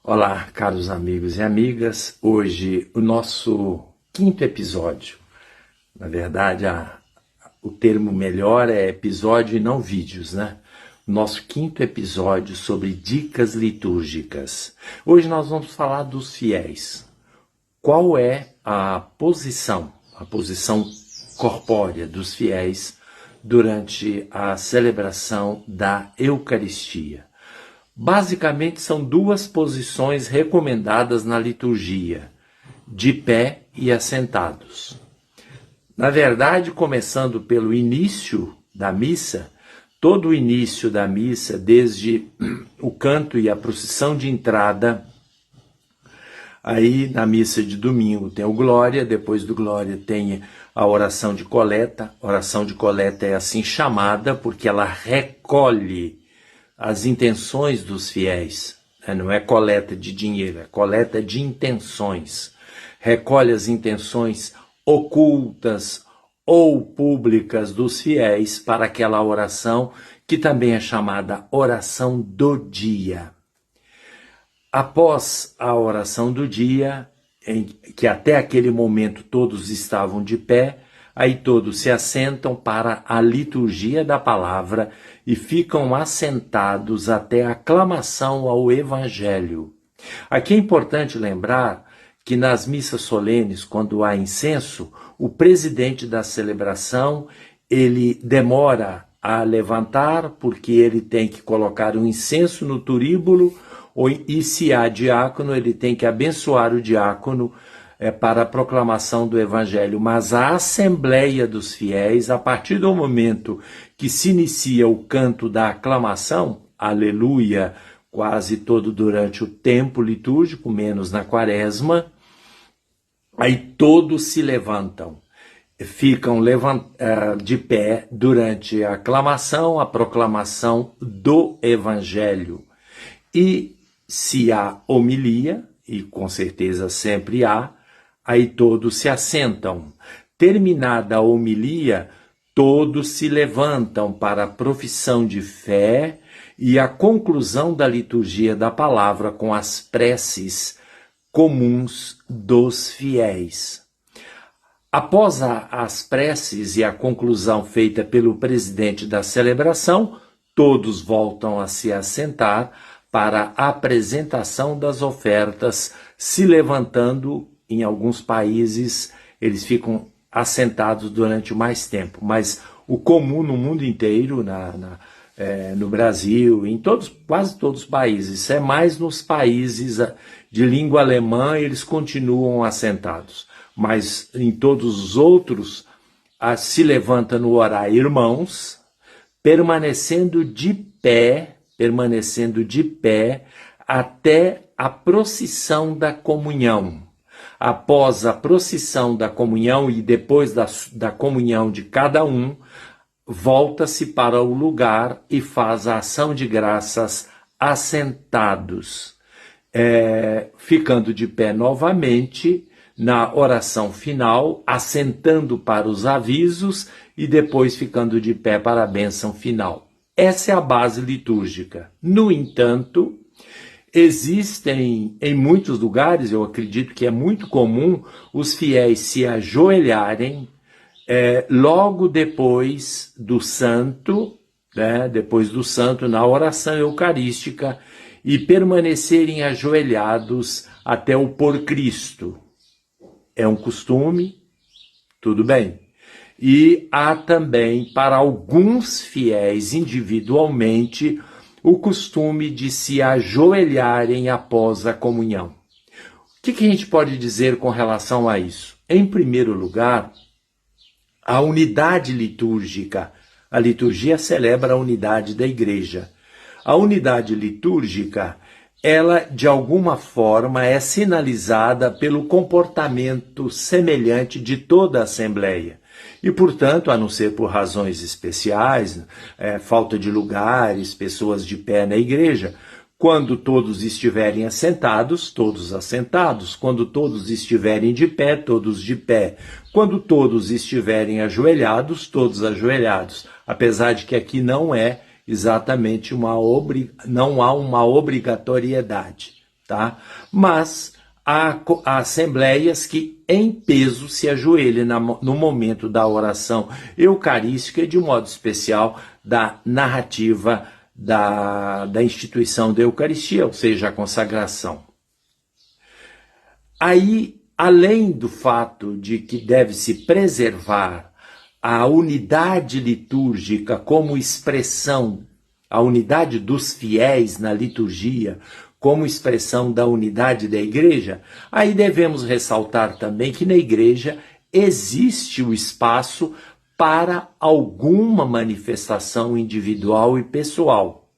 Olá, caros amigos e amigas. Hoje o nosso quinto episódio. Na verdade, o termo melhor é episódio e não vídeos, né? Nosso quinto episódio sobre dicas litúrgicas. Hoje nós vamos falar dos fiéis. Qual é a posição corpórea dos fiéis durante a celebração da Eucaristia? Basicamente, são duas posições recomendadas na liturgia, de pé e assentados. Na verdade, começando pelo início da missa, todo o início da missa, desde o canto e a procissão de entrada, aí na missa de domingo tem o Glória, depois do Glória tem a oração de coleta. A oração de coleta é assim chamada porque ela recolhe as intenções dos fiéis, não é coleta de dinheiro, é coleta de intenções. Recolhe as intenções ocultas ou públicas dos fiéis para aquela oração, que também é chamada oração do dia. Após a oração do dia, em que até aquele momento todos estavam de pé, aí todos se assentam para a liturgia da palavra e ficam assentados até a aclamação ao Evangelho. Aqui é importante lembrar que nas missas solenes, quando há incenso, o presidente da celebração, ele demora a levantar, porque ele tem que colocar o incenso no turíbulo, e se há diácono, ele tem que abençoar o diácono para a proclamação do Evangelho. Mas a assembleia dos fiéis, a partir do momento que se inicia o canto da aclamação, aleluia, quase todo durante o tempo litúrgico, menos na quaresma, aí todos se levantam, ficam de pé durante a aclamação, a proclamação do Evangelho. E se há homilia, e com certeza sempre há, aí todos se assentam. Terminada a homilia, todos se levantam para a profissão de fé e a conclusão da liturgia da palavra com as preces comuns dos fiéis. Após as preces e a conclusão feita pelo presidente da celebração, todos voltam a se assentar para a apresentação das ofertas, se levantando. Em alguns países, eles ficam assentados durante mais tempo, mas o comum no mundo inteiro, no Brasil, em quase todos os países, é mais nos países de língua alemã, eles continuam assentados, mas em todos os outros, se levanta no orar irmãos, permanecendo de pé até a procissão da comunhão. Após a procissão da comunhão e depois da comunhão de cada um, volta-se para o lugar e faz a ação de graças assentados, ficando de pé novamente na oração final, assentando para os avisos e depois ficando de pé para a bênção final. Essa é a base litúrgica. No entanto, existem em muitos lugares, eu acredito que é muito comum, os fiéis se ajoelharem logo depois do santo, na oração eucarística, e permanecerem ajoelhados até o por Cristo. É um costume, tudo bem. E há também, para alguns fiéis individualmente, o costume de se ajoelharem após a comunhão. O que a gente pode dizer com relação a isso? Em primeiro lugar, a unidade litúrgica. A liturgia celebra a unidade da igreja. A unidade litúrgica, ela de alguma forma é sinalizada pelo comportamento semelhante de toda a Assembleia. E, portanto, a não ser por razões especiais, falta de lugares, pessoas de pé na igreja, quando todos estiverem assentados, todos assentados. Quando todos estiverem de pé, todos de pé. Quando todos estiverem ajoelhados, todos ajoelhados. Apesar de que aqui não é exatamente não há uma obrigatoriedade. tá? Mas há assembleias que em peso se ajoelham no momento da oração eucarística e de modo especial da narrativa da instituição da Eucaristia, ou seja, a consagração. Aí, além do fato de que deve-se preservar a unidade litúrgica como expressão, a unidade dos fiéis na liturgia, como expressão da unidade da igreja, aí devemos ressaltar também que na igreja existe o espaço para alguma manifestação individual e pessoal.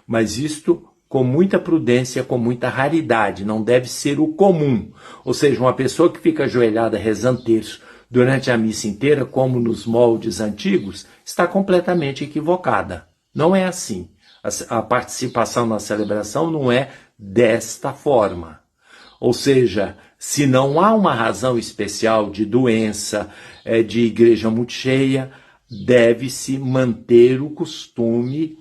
Mas isto com muita prudência, com muita raridade, não deve ser o comum. Ou seja, uma pessoa que fica ajoelhada rezando terço durante a missa inteira, como nos moldes antigos, está completamente equivocada. Não é assim. A participação na celebração não é desta forma. Ou seja, se não há uma razão especial de doença, de igreja muito cheia, deve-se manter o costume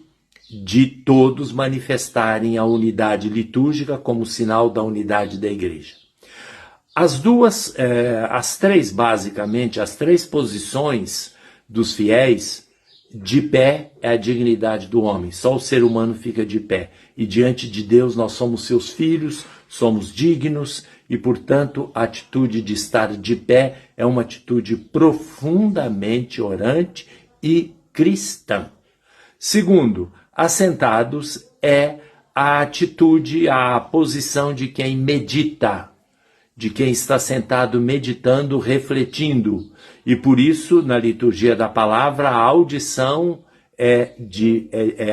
de todos manifestarem a unidade litúrgica como sinal da unidade da igreja. As três posições dos fiéis, de pé é a dignidade do homem, só o ser humano fica de pé. E diante de Deus nós somos seus filhos, somos dignos e, portanto, a atitude de estar de pé é uma atitude profundamente orante e cristã. Segundo, assentados é a atitude, a posição de quem medita, de quem está sentado meditando, refletindo. E por isso, na liturgia da palavra, a audição é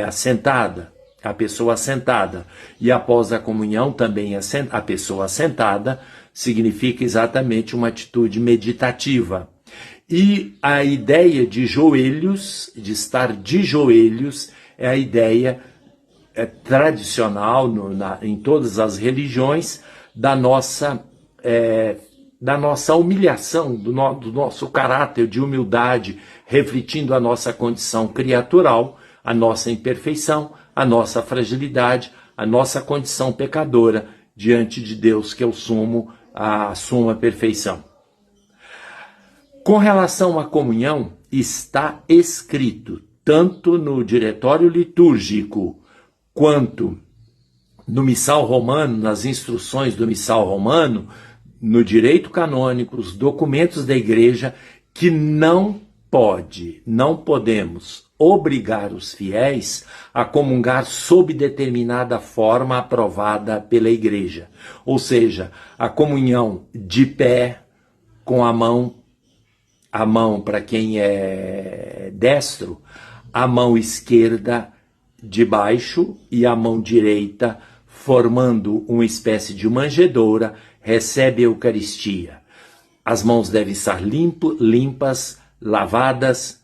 assentada, a pessoa assentada. E após a comunhão também a pessoa assentada significa exatamente uma atitude meditativa. E a ideia de joelhos, de estar de joelhos, é a ideia tradicional em todas as religiões da nossa humilhação, do nosso caráter de humildade, refletindo a nossa condição criatural, a nossa imperfeição, a nossa fragilidade, a nossa condição pecadora diante de Deus, que é a suma perfeição. Com relação à comunhão, está escrito, tanto no diretório litúrgico, quanto no missal romano, nas instruções do missal romano, no direito canônico, os documentos da igreja, que não podemos obrigar os fiéis a comungar sob determinada forma aprovada pela igreja. Ou seja, a comunhão de pé, com a mão para quem é destro, a mão esquerda de baixo e a mão direita formando uma espécie de manjedoura, recebe a Eucaristia. As mãos devem estar limpas, lavadas,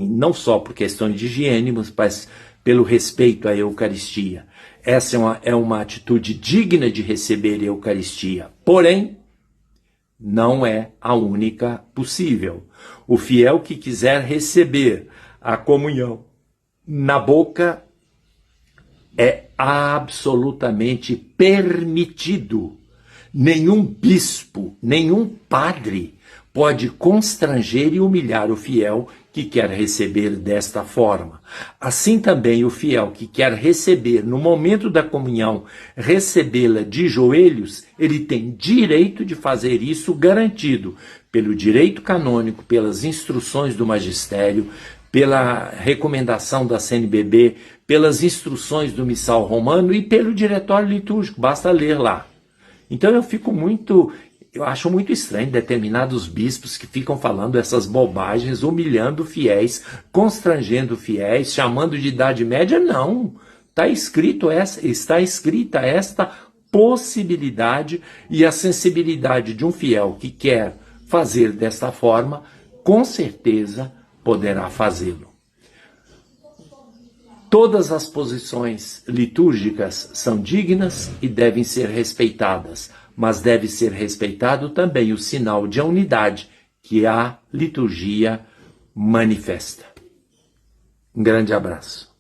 não só por questões de higiene, mas pelo respeito à Eucaristia. Essa é uma atitude digna de receber a Eucaristia, porém, não é a única possível. O fiel que quiser receber a comunhão na boca é absolutamente permitido. Nenhum bispo, nenhum padre pode constranger e humilhar o fiel que quer receber desta forma. Assim também o fiel que quer receber, no momento da comunhão, recebê-la de joelhos, ele tem direito de fazer isso garantido pelo direito canônico, pelas instruções do magistério, pela recomendação da CNBB, pelas instruções do missal romano e pelo diretório litúrgico, basta ler lá. Então eu acho muito estranho determinados bispos que ficam falando essas bobagens, humilhando fiéis, constrangendo fiéis, chamando de Idade Média. Não, está escrita esta possibilidade, e a sensibilidade de um fiel que quer fazer desta forma, com certeza poderá fazê-lo. Todas as posições litúrgicas são dignas e devem ser respeitadas, mas deve ser respeitado também o sinal de unidade que a liturgia manifesta. Um grande abraço.